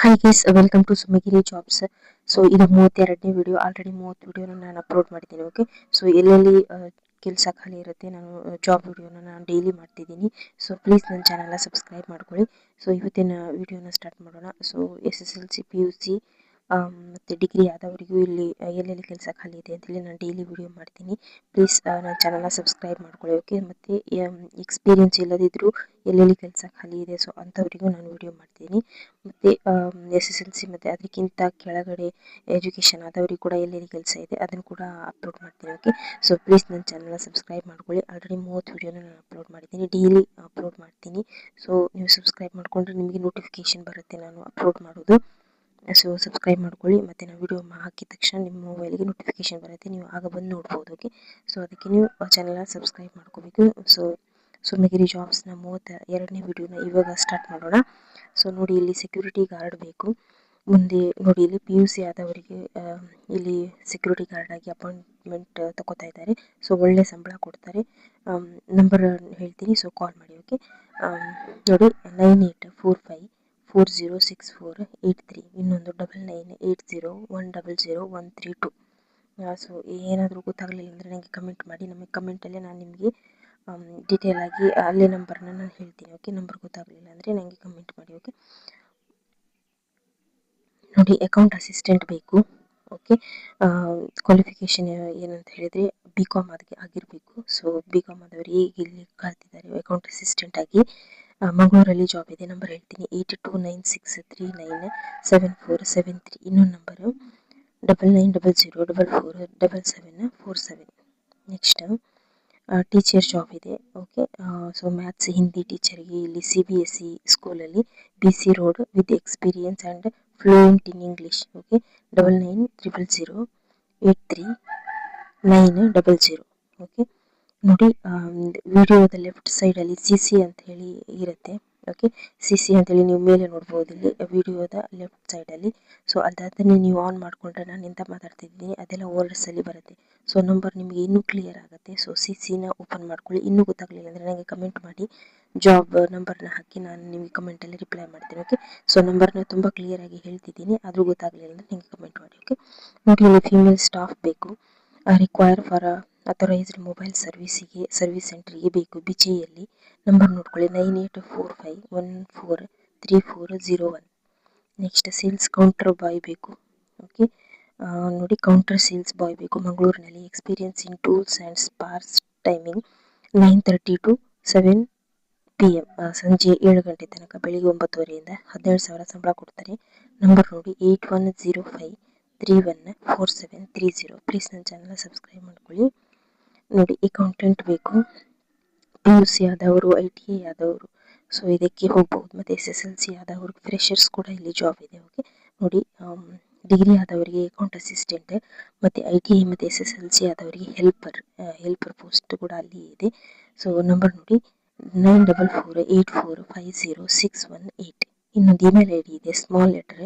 Hi guys, welcome to Sumagiri jobs. So ಇದು 32ನೇ video. Already 30 ವಿಡಿಯೋನ ನಾನು ಅಪ್ಲೋಡ್ ಮಾಡಿದ್ದೀನಿ. ಓಕೆ, ಸೊ ಎಲ್ಲೆಲ್ಲಿ ಕೆಲಸ ಖಾಲಿ ಇರುತ್ತೆ ನಾನು ಜಾಬ್ ವಿಡಿಯೋನ ನಾನು ಡೈಲಿ ಮಾಡ್ತಿದ್ದೀನಿ. ಸೊ ಪ್ಲೀಸ್ ನನ್ನ ಚಾನಲ್ನ ಸಬ್ಸ್ಕ್ರೈಬ್ ಮಾಡ್ಕೊಳ್ಳಿ. ಸೊ ಇವತ್ತಿನ ವಿಡಿಯೋನ ಸ್ಟಾರ್ಟ್ ಮಾಡೋಣ. ಸೊ SSLC PUC ಮತ್ತು ಡಿಗ್ರಿ ಆದವರಿಗೂ ಇಲ್ಲಿ ಎಲ್ಲೆಲ್ಲಿ ಕೆಲಸ ಖಾಲಿ ಇದೆ ಅಂತೇಳಿ ನಾನು ಡೈಲಿ ವಿಡಿಯೋ ಮಾಡ್ತೀನಿ. ಪ್ಲೀಸ್ ನನ್ನ ಚಾನಲ್ನ ಸಬ್ಸ್ಕ್ರೈಬ್ ಮಾಡ್ಕೊಳ್ಳಿ. ಓಕೆ, ಮತ್ತು ಎಕ್ಸ್ಪೀರಿಯನ್ಸ್ ಇಲ್ಲದಿದ್ದರೂ ಎಲ್ಲೆಲ್ಲಿ ಕೆಲಸ ಖಾಲಿ ಇದೆ ಸೊ ಅಂಥವರಿಗೂ ನಾನು ವಿಡಿಯೋ ಮಾಡ್ತೀನಿ. ಮತ್ತು SSLC ಮತ್ತು ಅದಕ್ಕಿಂತ ಕೆಳಗಡೆ ಎಜುಕೇಷನ್ ಆದವರಿಗೆ ಕೂಡ ಎಲ್ಲೆಲ್ಲಿ ಕೆಲಸ ಇದೆ ಅದನ್ನು ಕೂಡ ಅಪ್ಲೋಡ್ ಮಾಡ್ತೀನಿ. ಓಕೆ, ಸೊ ಪ್ಲೀಸ್ ನನ್ನ ಚಾನಲ್ನ ಸಬ್ಸ್ಕ್ರೈಬ್ ಮಾಡ್ಕೊಳ್ಳಿ. ಆಲ್ರೆಡಿ 30 ವಿಡಿಯೋನ ನಾನು ಅಪ್ಲೋಡ್ ಮಾಡಿದ್ದೀನಿ, ಡೈಲಿ ಅಪ್ಲೋಡ್ ಮಾಡ್ತೀನಿ. ಸೊ ನೀವು ಸಬ್ಸ್ಕ್ರೈಬ್ ಮಾಡಿಕೊಂಡ್ರೆ ನಿಮಗೆ ನೋಟಿಫಿಕೇಷನ್ ಬರುತ್ತೆ ನಾನು ಅಪ್ಲೋಡ್ ಮಾಡೋದು. ಸೊ ಸಬ್ಸ್ಕ್ರೈಬ್ ಮಾಡ್ಕೊಳ್ಳಿ, ಮತ್ತು ನಾನು ವಿಡಿಯೋ ಹಾಕಿದ ತಕ್ಷಣ ನಿಮ್ಮ ಮೊಬೈಲ್ಗೆ ನೋಟಿಫಿಕೇಷನ್ ಬರುತ್ತೆ, ನೀವು ಆಗ ಬಂದು ನೋಡ್ಬೋದು. ಓಕೆ, ಸೊ ಅದಕ್ಕೆ ನೀವು ಚಾನಲ್ನ ಸಬ್ಸ್ಕ್ರೈಬ್ ಮಾಡ್ಕೋಬೇಕು. ಸೊ ಸುಮಗಿರಿ ಜಾಬ್ಸ್ನ 32ನೇ ವಿಡಿಯೋನ ಇವಾಗ ಸ್ಟಾರ್ಟ್ ಮಾಡೋಣ. ಸೊ ನೋಡಿ, ಇಲ್ಲಿ ಸೆಕ್ಯೂರಿಟಿ ಗಾರ್ಡ್ ಬೇಕು. ಮುಂದೆ ನೋಡಿ, ಇಲ್ಲಿ PUC ಆದವರಿಗೆ ಇಲ್ಲಿ ಸೆಕ್ಯೂರಿಟಿ ಗಾರ್ಡ್ ಆಗಿ ಅಪಾಯಿಂಟ್ಮೆಂಟ್ ತಗೋತಾ ಇದ್ದಾರೆ. ಸೊ ಒಳ್ಳೆ ಸಂಬಳ ಕೊಡ್ತಾರೆ. ನಂಬರ್ ಹೇಳ್ತೀನಿ, ಸೊ ಕಾಲ್ ಮಾಡಿ. ಓಕೆ, ನೋಡಿ 9845406483, ಇನ್ನೊಂದು 9980100132. ಸೊ ಏನಾದರೂ ಗೊತ್ತಾಗಲಿಲ್ಲ ಅಂದರೆ ನನಗೆ ಕಮೆಂಟ್ ಮಾಡಿ. ನಮಗೆ ಕಮೆಂಟಲ್ಲೇ ನಾನು ನಿಮಗೆ ಡೀಟೇಲ್ ಆಗಿ ಅಲ್ಲೇ ನಂಬರ್ನ ನಾನು ಹೇಳ್ತೀನಿ. ಓಕೆ, ನಂಬರ್ ಗೊತ್ತಾಗಲಿಲ್ಲ ಅಂದರೆ ನನಗೆ ಕಮೆಂಟ್ ಮಾಡಿ. ಓಕೆ, ನೋಡಿ ಅಕೌಂಟ್ ಅಸಿಸ್ಟೆಂಟ್ ಬೇಕು. ಓಕೆ, ಕ್ವಾಲಿಫಿಕೇಷನ್ ಏನಂತ ಹೇಳಿದರೆ BCom ಆಗಿರಬೇಕು. ಸೊ BCom ಆದವರು ಈಗ ಇಲ್ಲಿ ಕಲ್ತಿದ್ದಾರೆ ಅಕೌಂಟ್ ಅಸಿಸ್ಟೆಂಟ್ ಆಗಿ. ಮಂಗಳೂರಲ್ಲಿ ಜಾಬ್ ಇದೆ. ನಂಬರ್ ಹೇಳ್ತೀನಿ, 8296397473. ಇನ್ನೊಂದು ನಂಬರು 9900447747. ನೆಕ್ಸ್ಟ್ ಟೀಚರ್ ಜಾಬ್ ಇದೆ. ಓಕೆ, ಸೊ ಮ್ಯಾಥ್ಸ್ ಹಿಂದಿ ಟೀಚರ್ಗೆ ಇಲ್ಲಿ CBSE ಸ್ಕೂಲಲ್ಲಿ BC road with experience and fluent in English. Okay, 9900838900. Okay, ನೋಡಿ ವಿಡಿಯೋದ ಲೆಫ್ಟ್ ಸೈಡಲ್ಲಿ CC ಅಂತ ಹೇಳಿ ಇರುತ್ತೆ. ಓಕೆ, CC ಅಂತೇಳಿ ನೀವು ಮೇಲೆ ನೋಡ್ಬೋದು ಇಲ್ಲಿ ವಿಡಿಯೋದ ಲೆಫ್ಟ್ ಸೈಡಲ್ಲಿ. ಸೊ ಅದನ್ನೇ ನೀವು ಆನ್ ಮಾಡಿಕೊಂಡ್ರೆ ನಾನು ಎಂತ ಮಾತಾಡ್ತಿದ್ದೀನಿ ಅದೆಲ್ಲ ವರ್ಡ್ಸಲ್ಲಿ ಬರುತ್ತೆ. ಸೊ ನಂಬರ್ ನಿಮಗೆ ಇನ್ನೂ ಕ್ಲಿಯರ್ ಆಗುತ್ತೆ. ಸೊ CCನ ಓಪನ್ ಮಾಡ್ಕೊಳ್ಳಿ. ಇನ್ನೂ ಗೊತ್ತಾಗಲಿಲ್ಲ ಅಂದರೆ ನನಗೆ ಕಮೆಂಟ್ ಮಾಡಿ, ಜಾಬ್ ನಂಬರ್ನ ಹಾಕಿ ನಾನು ನಿಮಗೆ ಕಮೆಂಟಲ್ಲಿ ರಿಪ್ಲೈ ಮಾಡ್ತೀನಿ. ಓಕೆ, ಸೊ ನಂಬರ್ನ ತುಂಬ ಕ್ಲಿಯರಾಗಿ ಹೇಳ್ತಿದ್ದೀನಿ, ಆದರೂ ಗೊತ್ತಾಗಲಿಲ್ಲ ಅಂದರೆ ನನಗೆ ಕಮೆಂಟ್ ಮಾಡಿ. ಓಕೆ, ನೋಡಿ ಇಲ್ಲಿ ಫೀಮೇಲ್ ಸ್ಟಾಫ್ ಬೇಕು. Require for authorised mobile service ಸೆಂಟ್ರಿಗೆ ಬೇಕು ಬಿಚಿಯಲ್ಲಿ. ನಂಬರ್ ನೋಡ್ಕೊಳ್ಳಿ, 9845143401. ನೆಕ್ಸ್ಟ್ ಸೇಲ್ಸ್ ಕೌಂಟರ್ ಬಾಯ್ ಬೇಕು. ಓಕೆ, ನೋಡಿ ಕೌಂಟರ್ ಸೇಲ್ಸ್ ಬಾಯ್ ಬೇಕು ಮಂಗಳೂರಿನಲ್ಲಿ. Experience in tools and spares. Timing 9:30 to 7 PM, ಸಂಜೆ 7 ಗಂಟೆ ತನಕ, ಬೆಳಿಗ್ಗೆ 9:30ಯಿಂದ 17,000 ಸಂಬಳ ಕೊಡ್ತಾರೆ. ನಂಬರ್ ನೋಡಿ 8105314730. ಪ್ಲೀಸ್ ನನ್ನ ಚಾನಲ್ನ ಸಬ್ಸ್ಕ್ರೈಬ್ ಮಾಡ್ಕೊಳ್ಳಿ. ನೋಡಿ ಅಕೌಂಟೆಂಟ್ ಬೇಕು, PUC ಆದವರು, ITI ಆದವರು ಸೊ ಇದಕ್ಕೆ ಹೋಗ್ಬೋದು. ಮತ್ತು SSLC ಆದವ್ರಿಗೆ ಫ್ರೆಷರ್ಸ್ ಕೂಡ ಇಲ್ಲಿ ಜಾಬ್ ಇದೆ. ಓಕೆ, ನೋಡಿ ಡಿಗ್ರಿ ಆದವರಿಗೆ ಅಕೌಂಟ್ ಅಸಿಸ್ಟೆಂಟ್, ಮತ್ತು ITI ಮತ್ತು SSLC ಆದವರಿಗೆ ಹೆಲ್ಪರ್ ಪೋಸ್ಟ್ ಕೂಡ ಅಲ್ಲಿ ಇದೆ. ಸೊ ನಂಬರ್ ನೋಡಿ 9448450618. ಇನ್ನೊಂದು ಇಮೇಲ್ ID ಇದೆ, ಸ್ಮಾಲ್ ಲೆಟರ್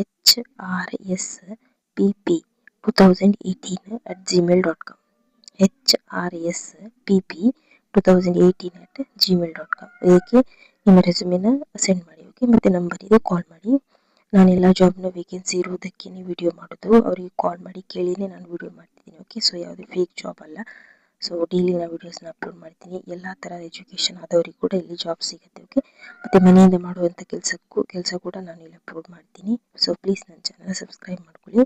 HRSPP2018@gmail.com. HRSPP2018@gmail.com. ಇದಕ್ಕೆ ನಿಮ್ಮ ರೆಸ್ಯೂಮೆನ ಸೆಂಡ್ ಮಾಡಿ. ಓಕೆ, ಮತ್ತು ನಂಬರ್ ಇದೆ, ಕಾಲ್ ಮಾಡಿ. ನಾನೆಲ್ಲ ಜಾಬ್ನ ವೇಕೆನ್ಸಿ ಇರೋದಕ್ಕೆ ವಿಡಿಯೋ ಮಾಡೋದು. ಅವರಿಗೆ ಕಾಲ್ ಮಾಡಿ ಕೇಳಿನೇ ನಾನು ವಿಡಿಯೋ ಮಾಡ್ತಿದ್ದೀನಿ. ಓಕೆ, ಸೊ ಯಾವುದೇ ಫೇಕ್ ಜಾಬ್ ಅಲ್ಲ. ಸೊ ಡೈಲಿ ನಾನು ವೀಡಿಯೋಸ್ನ ಅಪ್ಲೋಡ್ ಮಾಡ್ತೀನಿ. ಎಲ್ಲ ಥರದ ಎಜುಕೇಷನ್ ಆದವರಿಗೆ ಕೂಡ ಇಲ್ಲಿ ಜಾಬ್ ಸಿಗುತ್ತೆ. ಓಕೆ, ಮತ್ತು ಮನೆಯಿಂದ ಮಾಡುವಂಥ ಕೆಲಸ ಕೂಡ ನಾನು ಇಲ್ಲಿ ಅಪ್ಲೋಡ್ ಮಾಡ್ತೀನಿ. ಸೊ ಪ್ಲೀಸ್ ನನ್ನ ಚಾನಲ್ನ ಸಬ್ಸ್ಕ್ರೈಬ್ ಮಾಡ್ಕೊಳ್ಳಿ.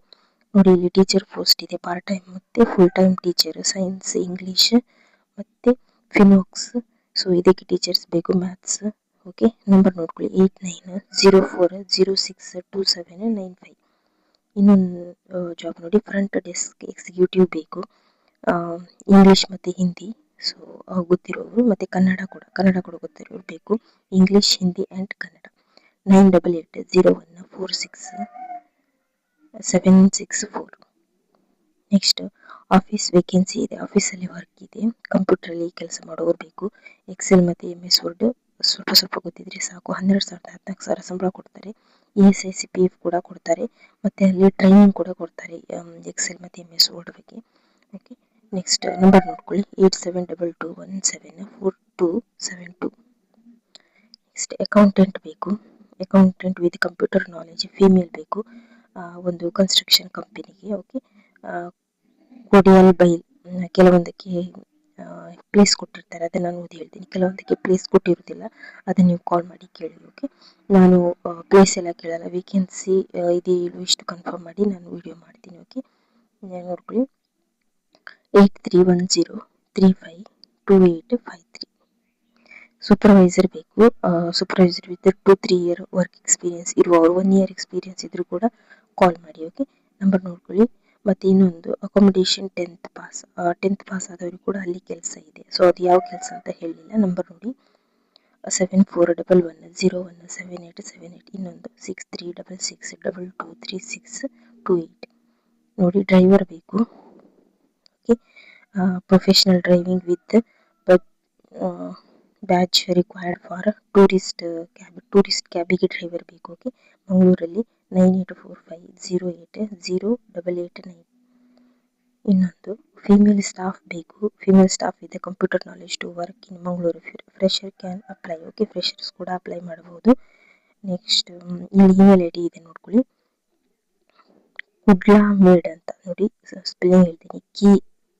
ನೋಡಿ ಇಲ್ಲಿ ಟೀಚರ್ ಪೋಸ್ಟ್ ಇದೆ, ಪಾರ್ಟ್ ಟೈಮ್ ಮತ್ತು full time teacher, science, English ಮತ್ತು ಫಿನೋಕ್ಸ್. ಸೊ ಇದಕ್ಕೆ ಟೀಚರ್ಸ್ ಬೇಕು, ಮ್ಯಾಥ್ಸ್. ಓಕೆ, ನಂಬರ್ ನೋಡ್ಕೊಳ್ಳಿ 8904062795. ಇನ್ನೊಂದು ಜಾಬ್ ನೋಡಿ, ಫ್ರಂಟ್ ಡೆಸ್ಕ್ ಎಕ್ಸಿಕ್ಯೂಟಿವ್ ಬೇಕು. ಇಂಗ್ಲೀಷ್ ಮತ್ತು ಹಿಂದಿ ಸೊ ಗೊತ್ತಿರೋರು, ಮತ್ತು ಕನ್ನಡ ಕೂಡ ಗೊತ್ತಿರೋರು ಬೇಕು. English, Hindi and Kannada. 9880146764. Next office vacancy ಇದೆ, ಆಫೀಸಲ್ಲಿ ವರ್ಕ್ ಇದೆ. ಕಂಪ್ಯೂಟ್ರಲ್ಲಿ ಕೆಲಸ ಮಾಡೋರು ಬೇಕು. ಎಕ್ಸೆಲ್ ಮತ್ತು MS ವರ್ಡ್ ಸ್ವಲ್ಪ ಗೊತ್ತಿದ್ರೆ ಸಾಕು. 12,000-14,000 ಸಂಬಳ ಕೊಡ್ತಾರೆ. ESI CPF ಕೂಡ ಕೊಡ್ತಾರೆ, ಮತ್ತು ಅಲ್ಲಿ ಟ್ರೈನಿಂಗ್ ಕೂಡ ಕೊಡ್ತಾರೆ ಎಕ್ಸೆಲ್ ಮತ್ತು MS ವರ್ಡ್ ಬಗ್ಗೆ. ಓಕೆ, ನೆಕ್ಸ್ಟ್ ನಂಬರ್ ನೋಡ್ಕೊಳ್ಳಿ 8722174272. ನೆಕ್ಸ್ಟ್ ಅಕೌಂಟೆಂಟ್ ಬೇಕು. Accountant with computer knowledge female ಬೇಕು. ಒಂದು ಕನ್ಸ್ಟ್ರಕ್ಷನ್ ಕಂಪನಿಗೆ. ಓಕೆ, ಕೊಡಿಯಲ್ ಬೈಲ್ ಕೆಲವೊಂದಕ್ಕೆ ಪ್ಲೇಸ್ ಕೊಟ್ಟಿರ್ತಾರೆ, ಅದನ್ನು ನಾನು ಓದಿ ಹೇಳ್ತೀನಿ. ಕೆಲವೊಂದಕ್ಕೆ ಪ್ಲೇಸ್ ಕೊಟ್ಟಿರೋದಿಲ್ಲ, ಅದನ್ನು ನೀವು ಕಾಲ್ ಮಾಡಿ ಕೇಳಿ. ಓಕೆ, ನಾನು ಪ್ಲೇಸ್ ಎಲ್ಲ ಕೇಳಲ್ಲ, ವೇಕೆನ್ಸಿ ಇದು ಇಷ್ಟು ಕನ್ಫರ್ಮ್ ಮಾಡಿ ನಾನು ವಿಡಿಯೋ ಮಾಡ್ತೀನಿ. ಓಕೆ, ನೋಡ್ಕೊಳ್ಳಿ 8310352853. ಸೂಪರ್ವೈಸರ್ ಬೇಕು. Supervisor with 2-3 year work experience ಇರುವವರು, 1 ಇಯರ್ ಎಕ್ಸ್ಪೀರಿಯನ್ಸ್ ಇದ್ರೂ ಕೂಡ ಕಾಲ್ ಮಾಡಿ. ಓಕೆ, ನಂಬರ್ ನೋಡ್ಕೊಳ್ಳಿ. ಮತ್ತು ಇನ್ನೊಂದು ಅಕೊಮಡೇಷನ್ 10th ಪಾಸ್ ಆದವ್ರಿಗೆ ಕೂಡ ಅಲ್ಲಿ ಕೆಲಸ ಇದೆ. ಸೊ ಅದು ಯಾವ ಕೆಲಸ ಅಂತ ಹೇಳಲಿಲ್ಲ. ನಂಬರ್ ನೋಡಿ 7411017878. ಇನ್ನೊಂದು 6366223628. ನೋಡಿ, ಡ್ರೈವರ್ ಬೇಕು. Okay, professional driving with badge required for tourist ಕ್ಯಾಬಿಗೆ ಡ್ರೈವರ್ ಬೇಕು. ಓಕೆ, ಮಂಗಳೂರಲ್ಲಿ 9845080889. ಇನ್ನೊಂದು ಫೀಮೇಲ್ ಸ್ಟಾಫ್ ಬೇಕು. Female staff with computer knowledge to work in Mangaluru. Fresher can apply. Okay, freshers ಕೂಡ ಅಪ್ಲೈ ಮಾಡಬಹುದು. ನೆಕ್ಸ್ಟ್ ಇಲ್ಲಿ ಇಮೇಲ್ ಐಡಿ ಇದೆ ನೋಡ್ಕೊಳ್ಳಿ. ಕುಡ್ಲಾಮೇಡ್ ಅಂತ ನೋಡಿ, ಸ್ಪೆಲ್ಲಿಂಗ್ ಹೇಳ್ತೀನಿ.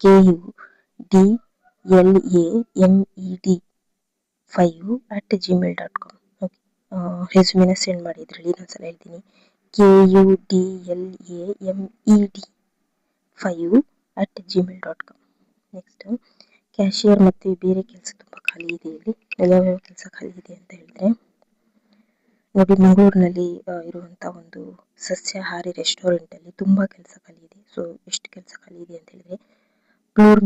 KUDLAMED5@gmail.com. ಓಕೆ, ರೆಸ್ಯೂಮಿನ ಸೆಂಡ್ ಮಾಡಿ. ಇದರಲ್ಲಿ ಇನ್ನೊಂದ್ಸಲ ಹೇಳ್ತೀನಿ, KUDLAMED5@gmail.com. ನೆಕ್ಸ್ಟ್ ಕ್ಯಾಶಿಯರ್ ಮತ್ತು ಬೇರೆ ಕೆಲಸ ತುಂಬ ಖಾಲಿ ಇದೆ. ಇಲ್ಲಿ ಯಾವ್ಯಾವ ಕೆಲಸ ಖಾಲಿ ಇದೆ ಅಂತ ಹೇಳಿದ್ರೆ ನೋಡಿ, ಮಂಗಳೂರಿನಲ್ಲಿ ಇರುವಂಥ ಒಂದು ಸಸ್ಯಾಹಾರಿ ರೆಸ್ಟೋರೆಂಟಲ್ಲಿ ತುಂಬ ಕೆಲಸ ಖಾಲಿ ಇದೆ. ಸೊ ಎಷ್ಟು ಕೆಲಸ ಖಾಲಿ ಇದೆ ಅಂತ ಹೇಳಿದ್ರೆ floor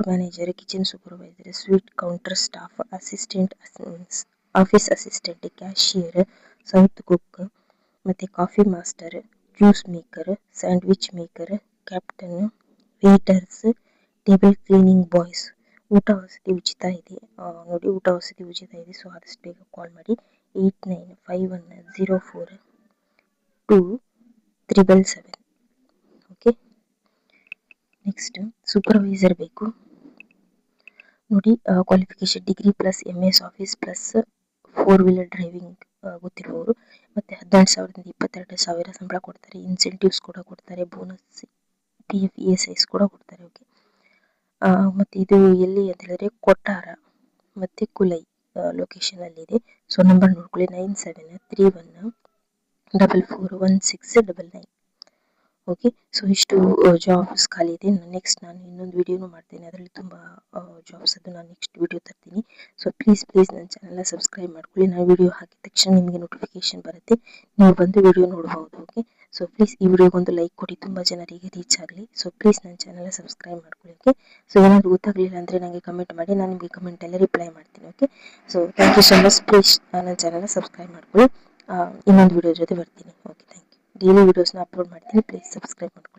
manager, kitchen supervisor, sweet counter staff, assistant, office assistant, cashier, south cook, ಮತ್ತು coffee master, juice maker, sandwich maker, captain, waiters, table cleaning boys. ಊಟ ವಸತಿ ಉಚಿತ ಇದೆ. ನೋಡಿ, ಊಟ ವಸತಿ ಉಚಿತ ಇದೆ. ಸೊ ಆದಷ್ಟು ಬೇಗ ಕಾಲ್ ಮಾಡಿ 8951042777. ಓಕೆ, ನೆಕ್ಸ್ಟ್ ಸೂಪರ್ವೈಸರ್ ಬೇಕು. ನೋಡಿ, qualification degree plus MS office plus 4-ವೀಲರ್ ಡ್ರೈವಿಂಗ್ ಗೊತ್ತಿರುವವರು. ಮತ್ತು 18,000 22,000 ಸಂಬಳ ಕೊಡ್ತಾರೆ. ಇನ್ಸೆಂಟಿವ್ಸ್ ಕೂಡ ಕೊಡ್ತಾರೆ. ಬೋನಸ್, PF ESIs ಕೂಡ ಕೊಡ್ತಾರೆ. ಓಕೆ, ಮತ್ತು ಇದು ಎಲ್ಲಿ ಅಂತ ಹೇಳಿದ್ರೆ ಕೊಟ್ಟಾರ ಮತ್ತು ಕುಲೈ ಲೊಕೇಶನಲ್ಲಿದೆ. ಸೊ ನಂಬರ್ ನೋಡ್ಕೊಳ್ಳಿ 9731441699. ಓಕೆ, ಸೊ ಇಷ್ಟು ಜಾಬ್ಸ್ ಖಾಲಿ ಇದೆ. ನೆಕ್ಸ್ಟ್ ನಾನು ಇನ್ನೊಂದು ವಿಡಿಯೋನು ಮಾಡ್ತೇನೆ, ಅದರಲ್ಲಿ ತುಂಬ ಜಾಬ್ಸ್ ಅದು ನಾನು ನೆಕ್ಸ್ಟ್ ವಿಡಿಯೋ ತರ್ತೀನಿ. ಸೊ ಪ್ಲೀಸ್ ನನ್ನ ಚಾನಲ್ನ ಸಬ್ಸ್ಕ್ರೈಬ್ ಮಾಡ್ಕೊಳ್ಳಿ. ನಾನು ವಿಡಿಯೋ ಹಾಕಿದ ತಕ್ಷಣ ನಿಮಗೆ ನೋಟಿಫಿಕೇಶನ್ ಬರುತ್ತೆ, ನೀವು ಬಂದು ವಿಡಿಯೋ ನೋಡ್ಬೋದು. ಓಕೆ, ಸೊ ಪ್ಲೀಸ್ ಈ ವಿಡಿಯೋಗೊಂದು ಲೈಕ್ ಕೊಡಿ, ತುಂಬ ಜನರಿಗೆ ರೀಚ್ ಆಗಲಿ. ಸೊ ಪ್ಲೀಸ್ ನನ್ನ ಚಾನಲ್ನ ಸಬ್ಸ್ಕ್ರೈಬ್ ಮಾಡ್ಕೊಳ್ಳಿ. ಓಕೆ, ಸೊ ಏನಾದರೂ ಗೊತ್ತಾಗಲಿಲ್ಲ ಅಂದರೆ ನನಗೆ ಕಮೆಂಟ್ ಮಾಡಿ, ನಾನು ನಿಮಗೆ ಕಮೆಂಟಲ್ಲಿ ರಿಪ್ಲೈ ಮಾಡ್ತೀನಿ. Okay, so thank you so much. Please ನನ್ನ ಚಾನಲ್ನ ಸಬ್ಸ್ಕ್ರೈಬ್ ಮಾಡ್ಕೊಳ್ಳಿ. ಇನ್ನೊಂದು ವಿಡಿಯೋ ಜೊತೆ ಬರ್ತೀನಿ. Okay, thank you. ಡೈಲಿ ವಿಡಿಯೋಸ್ನ ಅಪ್ಲೋಡ್ ಮಾಡ್ತೀನಿ, ಪ್ಲೀಸ್ ಸಬ್ಸ್ಕ್ರೈಬ್ ಮಾಡ್ಕೊಳ್ಳಿ.